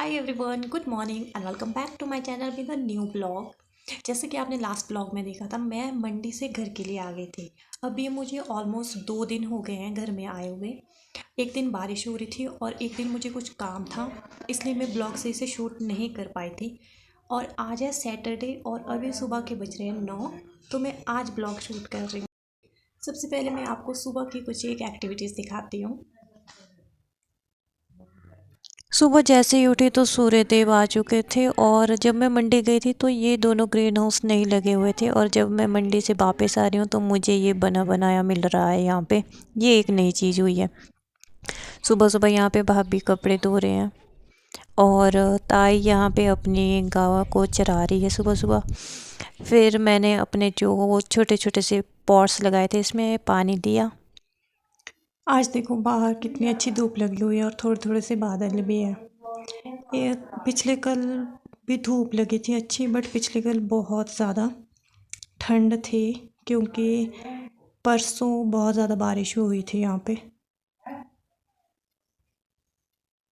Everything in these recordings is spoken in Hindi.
Hi everyone, good morning and welcome back to my channel with a new blog. जैसे कि आपने लास्ट ब्लॉग में देखा था, मैं मंडी से घर के लिए आ गई थी। अभी मुझे ऑलमोस्ट 2 दिन हो गए हैं घर में आए हुए। एक दिन बारिश हो रही थी और एक दिन मुझे कुछ काम था, इसलिए मैं ब्लॉग से इसे शूट नहीं कर पाई थी। और आज है सैटरडे और अभी सुबह के बज रहे हैं 9, तो मैं आज ब्लॉग शूट कर रही हूँ। सबसे पहले मैं आपको सुबह की कुछ एक एक्टिविटीज़ दिखाती हूँ। सुबह जैसे ही उठी तो सूर्य देव आ चुके थे और जब मैं मंडी गई थी तो ये दोनों ग्रीन हाउस नहीं लगे हुए थे, और जब मैं मंडी से वापस आ रही हूँ तो मुझे ये बना बनाया मिल रहा है। यहाँ पे ये एक नई चीज़ हुई है। सुबह सुबह यहाँ पे भाभी कपड़े धो रहे हैं और ताई यहाँ पे अपनी गाय को चरा रही है सुबह सुबह। फिर मैंने अपने जो वो छोटे छोटे से पॉट्स लगाए थे इसमें पानी दिया। आज देखो बाहर कितनी अच्छी धूप लगी हुई है और थोड़े थोड़े से बादल भी है। ये पिछले कल भी धूप लगी थी अच्छी, बट पिछले कल बहुत ज़्यादा ठंड थी क्योंकि परसों बहुत ज़्यादा बारिश हुई थी यहाँ पे।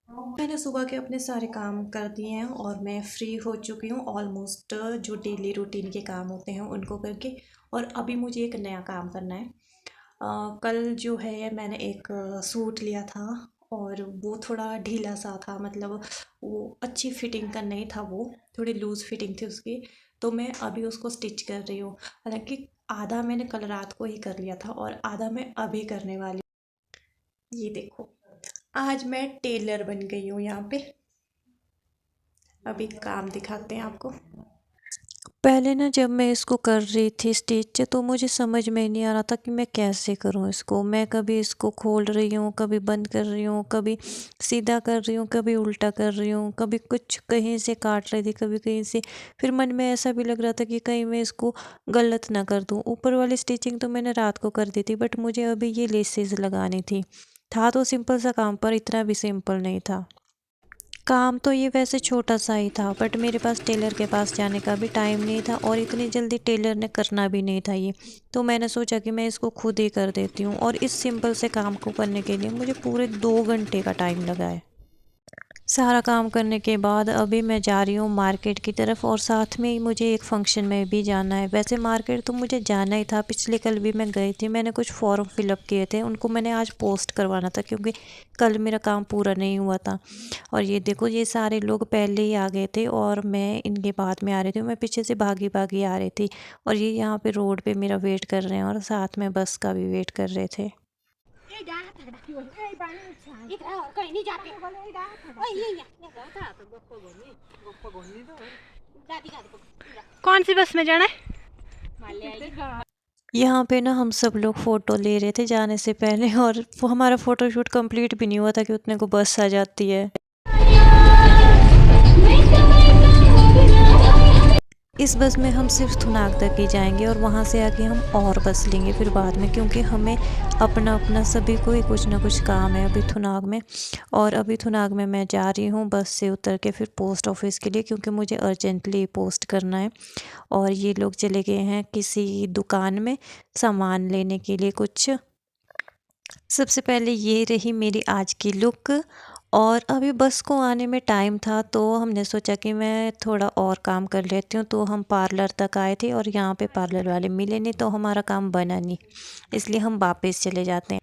मैंने सुबह के अपने सारे काम कर दिए हैं और मैं फ्री हो चुकी हूँ ऑलमोस्ट। जो डेली रूटीन के काम होते हैं उनको करके, और अभी मुझे एक नया काम करना है। कल जो है मैंने एक सूट लिया था और वो थोड़ा ढीला सा था, मतलब वो अच्छी फिटिंग का नहीं था, वो थोड़ी लूज़ फिटिंग थी उसकी। तो मैं अभी उसको स्टिच कर रही हूँ। हालांकि आधा मैंने कल रात को ही कर लिया था और आधा मैं अभी करने वाली हूँ। ये देखो, आज मैं टेलर बन गई हूँ यहाँ पे। अभी काम दिखाते हैं आपको। पहले ना जब मैं इसको कर रही थी स्टिच तो मुझे समझ में नहीं आ रहा था कि मैं कैसे करूं इसको। मैं कभी इसको खोल रही हूँ, कभी बंद कर रही हूँ, कभी सीधा कर रही हूँ, कभी उल्टा कर रही हूँ, कभी कुछ कहीं से काट रही थी, कभी कहीं से। फिर मन में ऐसा भी लग रहा था कि कहीं मैं इसको गलत ना कर दूँ। ऊपर वाली स्टिचिंग तो मैंने रात को कर दी थी, बट मुझे अभी ये लेसेस लगानी थी। था तो सिंपल सा काम, पर इतना भी सिंपल नहीं था। काम तो ये वैसे छोटा सा ही था, बट मेरे पास टेलर के पास जाने का भी टाइम नहीं था और इतनी जल्दी टेलर ने करना भी नहीं था ये। तो मैंने सोचा कि मैं इसको खुद ही कर देती हूँ, और इस सिंपल से काम को करने के लिए मुझे पूरे 2 घंटे का टाइम लगा है। सारा काम करने के बाद अभी मैं जा रही हूँ मार्केट की तरफ, और साथ में ही मुझे एक फ़ंक्शन में भी जाना है। वैसे मार्केट तो मुझे जाना ही था, पिछले कल भी मैं गई थी। मैंने कुछ फॉर्म फिलअप किए थे, उनको मैंने आज पोस्ट करवाना था क्योंकि कल मेरा काम पूरा नहीं हुआ था। और ये देखो, ये सारे लोग पहले ही आ गए थे और मैं इनके बाद में आ रही थी। मैं पीछे से भागी भागी आ रही थी और ये यहाँ पे रोड पे मेरा वेट कर रहे हैं और साथ में बस का भी वेट कर रहे थे। कौन सी बस में जाना है? यहाँ पे ना हम सब लोग फ़ोटो ले रहे थे जाने से पहले, और वो हमारा फ़ोटोशूट कंप्लीट भी नहीं हुआ था कि उतने को बस आ जाती है। इस बस में हम सिर्फ थुनाग तक ही जाएंगे और वहाँ से आके हम और बस लेंगे फिर बाद में, क्योंकि हमें अपना अपना सभी को ही कुछ ना कुछ काम है अभी थुनाग में। और अभी थुनाग में मैं जा रही हूँ बस से उतर के फिर पोस्ट ऑफिस के लिए, क्योंकि मुझे अर्जेंटली पोस्ट करना है। और ये लोग चले गए हैं किसी दुकान में सामान लेने के लिए कुछ। सबसे पहले ये रही मेरी आज की लुक। और अभी बस को आने में टाइम था तो हमने सोचा कि मैं थोड़ा और काम कर लेती हूँ। तो हम पार्लर तक आए थे और यहाँ पे पार्लर वाले मिले नहीं, तो हमारा काम बना नहीं, इसलिए हम वापस चले जाते हैं।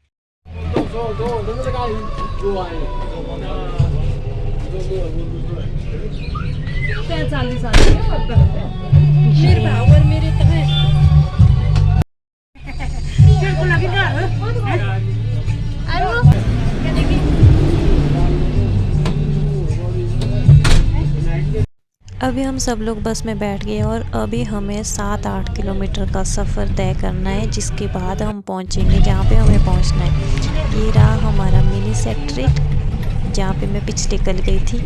अभी हम सब लोग बस में बैठ गए और अभी हमें 7-8 किलोमीटर का सफ़र तय करना है, जिसके बाद हम पहुंचेंगे जहाँ पे हमें पहुंचना है। ये रहा हमारा मिनी सेक्रेटरीट जहाँ पे मैं पिछले कल गई थी।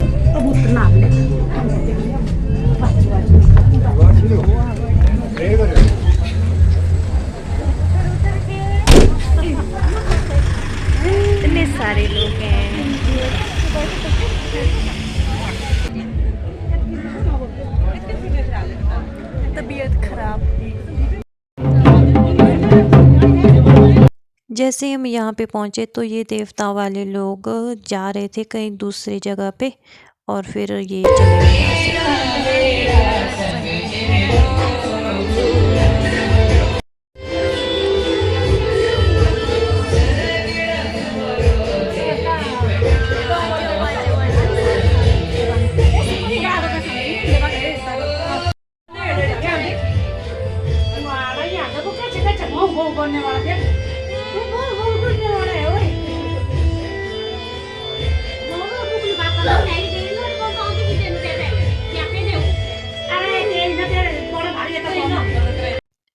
इतने सारे लोग हैं। तबीयत खराब। जैसे हम यहाँ पे पहुँचे तो ये देवता वाले लोग जा रहे थे कहीं दूसरी जगह पे, और फिर ये चले गए यहाँ से।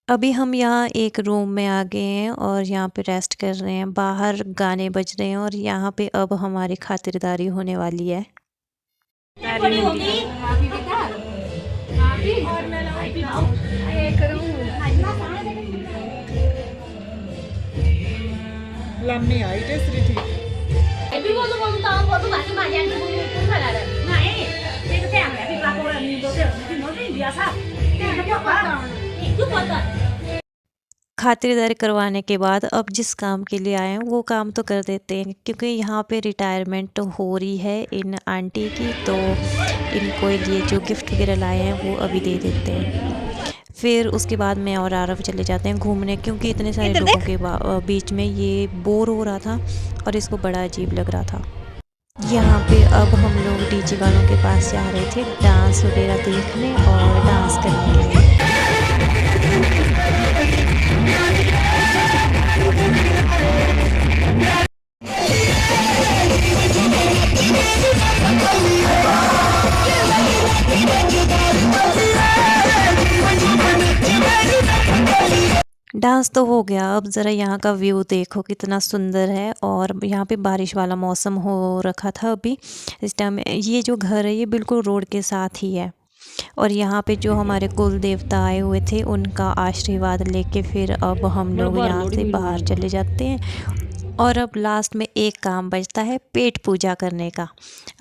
अभी हम यहाँ एक रूम में आ गए हैं और यहाँ पे रेस्ट कर रहे हैं। बाहर गाने बज रहे हैं और यहाँ पे अब हमारी खातिरदारी होने वाली है। खातिरदारी करवाने के बाद अब जिस काम के लिए आए हैं वो काम तो कर देते हैं, क्योंकि यहाँ पे रिटायरमेंट हो रही है इन आंटी की, तो इनको ये जो गिफ्ट वगैरह लाए हैं वो अभी दे देते हैं। फिर उसके बाद मैं और आरव चले जाते हैं घूमने, क्योंकि इतने सारे लोगों के बीच में ये बोर हो रहा था और इसको बड़ा अजीब लग रहा था। यहाँ पे अब हम लोग डीजे वालों के पास जा रहे थे डांस वगैरह देखने और डांस करने के लिए। डांस तो हो गया, अब ज़रा यहाँ का व्यू देखो कितना सुंदर है। और यहाँ पे बारिश वाला मौसम हो रखा था अभी इस टाइम। ये जो घर है ये बिल्कुल रोड के साथ ही है और यहाँ पे जो हमारे कुल देवता आए हुए थे उनका आशीर्वाद लेके फिर अब हम लोग यहाँ से बाहर चले जाते हैं। और अब लास्ट में एक काम बचता है पेट पूजा करने का।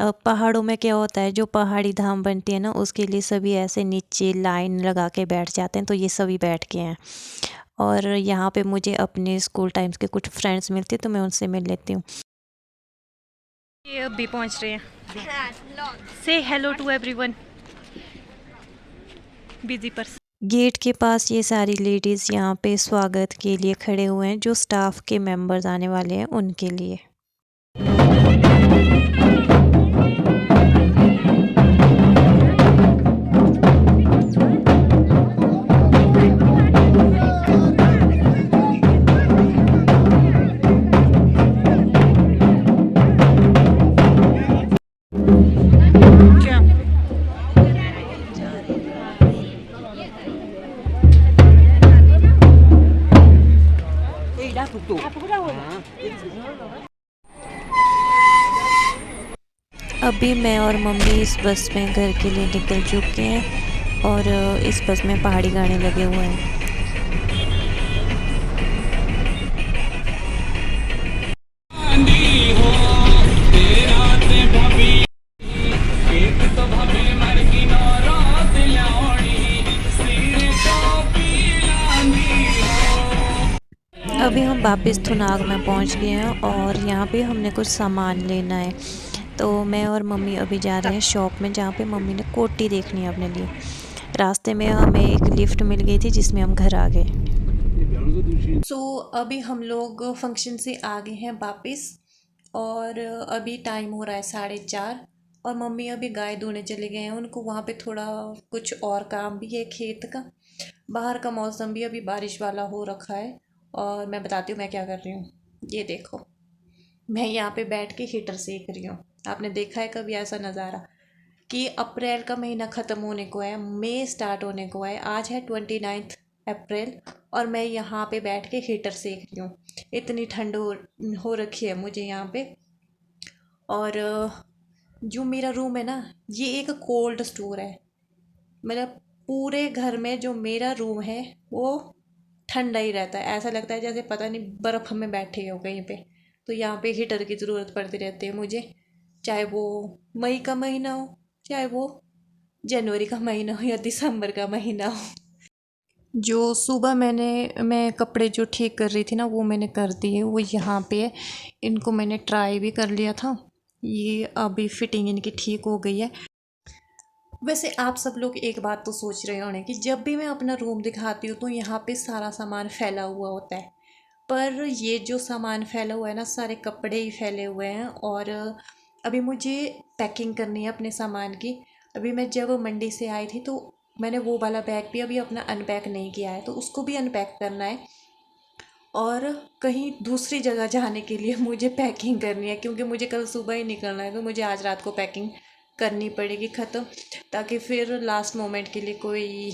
पहाड़ों में क्या होता है, जो पहाड़ी धाम बनती है ना उसके लिए सभी ऐसे नीचे लाइन लगा के बैठ जाते हैं, तो ये सभी बैठ के हैं। और यहाँ पे मुझे अपने स्कूल टाइम्स के कुछ फ्रेंड्स मिलते हैं तो मैं उनसे मिल लेती हूँ। ये अभी पहुँच रहे हैं। से hello to everyone. Busy person. Gate के पास ये सारी लेडीज़ यहाँ पे स्वागत के लिए खड़े हुए हैं, जो स्टाफ के मेंबर्स आने वाले हैं उनके लिए। अभी मैं और मम्मी इस बस में घर के लिए निकल चुके हैं और इस बस में पहाड़ी गाने लगे हुए हैं। अभी हम वापस थुनाग में पहुंच गए हैं और यहाँ पे हमने कुछ सामान लेना है, तो मैं और मम्मी अभी जा रहे हैं शॉप में, जहाँ पे मम्मी ने कोटी देखनी है अपने लिए। रास्ते में हमें एक लिफ्ट मिल गई थी जिसमें हम घर आ गए। अभी हम लोग फंक्शन से आ गए हैं वापस और अभी टाइम हो रहा है 4:30 और मम्मी अभी गाय धोने चले गए हैं। उनको वहाँ पे थोड़ा कुछ और काम भी है खेत का। बाहर का मौसम भी अभी बारिश वाला हो रखा है और मैं बताती हूँ मैं क्या कर रही हूँ। ये देखो, मैं यहाँ पे बैठ के हीटर सेक रही हूँ। आपने देखा है कभी ऐसा नज़ारा कि अप्रैल का महीना ख़त्म होने को है, मई स्टार्ट होने को है। आज है 29 अप्रैल और मैं यहाँ पे बैठ के हीटर सेक रही हूँ। इतनी ठंड हो रखी है मुझे यहाँ पे। और जो मेरा रूम है ना ये एक कोल्ड स्टोर है, मतलब पूरे घर में जो मेरा रूम है वो ठंडा ही रहता है। ऐसा लगता है जैसे पता नहीं बर्फ़ में बैठे हो कहीं पे। तो यहाँ पे हीटर की ज़रूरत पड़ती रहती है मुझे, चाहे वो मई का महीना हो, चाहे वो जनवरी का महीना हो या दिसंबर का महीना हो। जो सुबह मैं कपड़े जो ठीक कर रही थी ना वो मैंने कर दिए, वो यहाँ पे है। इनको मैंने ट्राई भी कर लिया था ये अभी फिटिंग इनकी ठीक हो गई है। वैसे आप सब लोग एक बात तो सोच रहे होंगे कि जब भी मैं अपना रूम दिखाती हूँ तो यहाँ पे सारा सामान फैला हुआ होता है, पर ये जो सामान फैला हुआ है ना, सारे कपड़े ही फैले हुए हैं। और अभी मुझे पैकिंग करनी है अपने सामान की। अभी मैं जब मंडी से आई थी तो मैंने वो वाला बैग भी अभी अपना अनपैक नहीं किया है, तो उसको भी अनपैक करना है। और कहीं दूसरी जगह जाने के लिए मुझे पैकिंग करनी है, क्योंकि मुझे कल सुबह ही निकलना है, तो मुझे आज रात को पैकिंग करनी पड़ेगी ख़त्म, ताकि फिर लास्ट मोमेंट के लिए कोई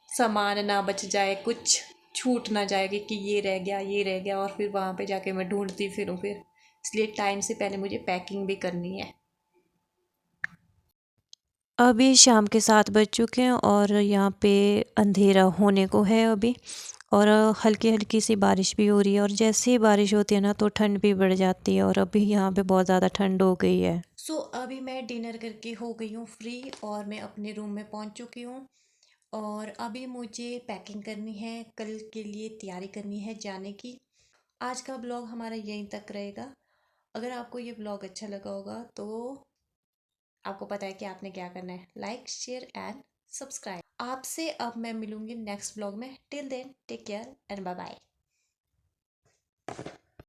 सामान ना बच जाए, कुछ छूट ना जाएगी कि ये रह गया ये रह गया, और फिर वहाँ पे जाके मैं ढूंढती फिरूँ फिर। इसलिए टाइम से पहले मुझे पैकिंग भी करनी है। अभी शाम के 7 बज चुके हैं और यहाँ पे अंधेरा होने को है अभी। और हल्की हल्की सी बारिश भी हो रही है, और जैसे ही बारिश होती है ना तो ठंड भी बढ़ जाती है, और अभी यहाँ पे बहुत ज़्यादा ठंड हो गई है। अभी मैं डिनर करके हो गई हूँ फ्री, और मैं अपने रूम में पहुँच चुकी हूँ। और अभी मुझे पैकिंग करनी है, कल के लिए तैयारी करनी है जाने की। आज का ब्लॉग हमारा यहीं तक रहेगा। अगर आपको ये ब्लॉग अच्छा लगा होगा तो आपको पता है कि आपने क्या करना है, लाइक शेयर एंड सब्सक्राइब। आपसे अब मैं मिलूंगी नेक्स्ट ब्लॉग में। Till then take care and bye bye.